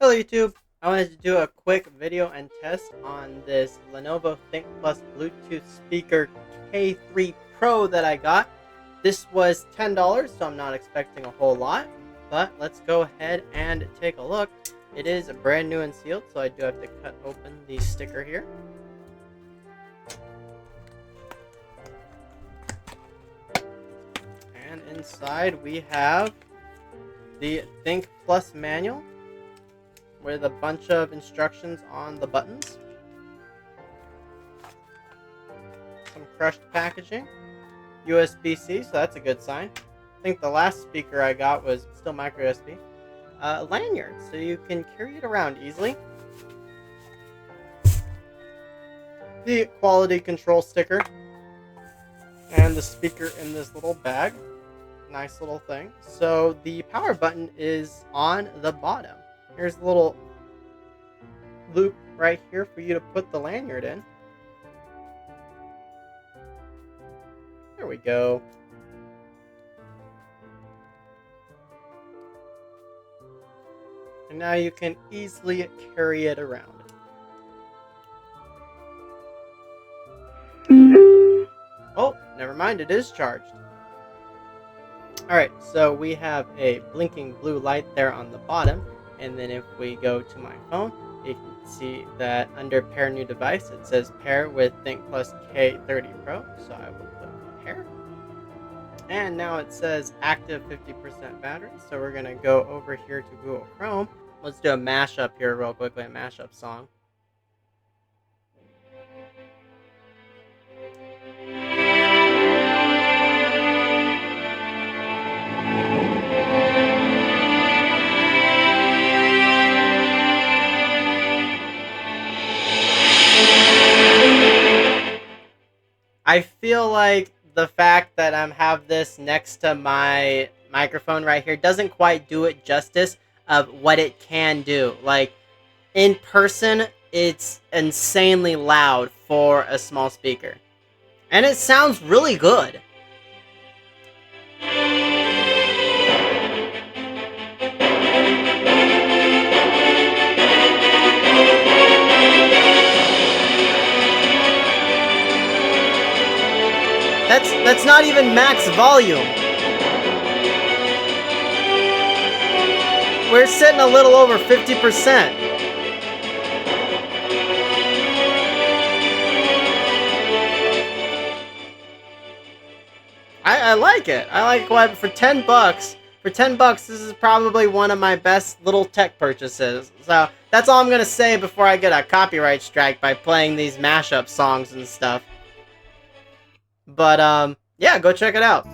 Hello YouTube! I wanted to do a quick video and test on this Lenovo ThinkPlus Bluetooth speaker K3 Pro that I got. This was $10, so I'm not expecting a whole lot, but let's go ahead and take a look. It is brand new and sealed, so I do have to cut open the sticker here. And inside we have the ThinkPlus manual with a bunch of instructions on the buttons. Some crushed packaging. USB-C, so that's a good sign. I think the last speaker I got was still micro USB. Lanyard, so you can carry it around easily. The quality control sticker. And the speaker in this little bag. Nice little thing. So the power button is on the bottom. Here's a little loop right here for you to put the lanyard in. There we go. And now you can easily carry it around. Oh, never mind, it is charged. Alright, so we have a blinking blue light there on the bottom. And then if we go to my phone, you can see that under pair new device, it says pair with ThinkPlus K30 Pro. So I will click pair. And now it says active 50% battery. So we're going to go over here to Google Chrome. Let's do a mashup here real quickly, a mashup song. I feel like the fact that I have this next to my microphone right here doesn't quite do it justice of what it can do. Like, in person, it's insanely loud for a small speaker. And it sounds really good. That's not even max volume. We're sitting a little over 50%. I like it. I like what for 10 bucks. For 10 bucks, this is probably one of my best little tech purchases. So that's all I'm gonna say before I get a copyright strike by playing these mashup songs and stuff. But, yeah, go check it out.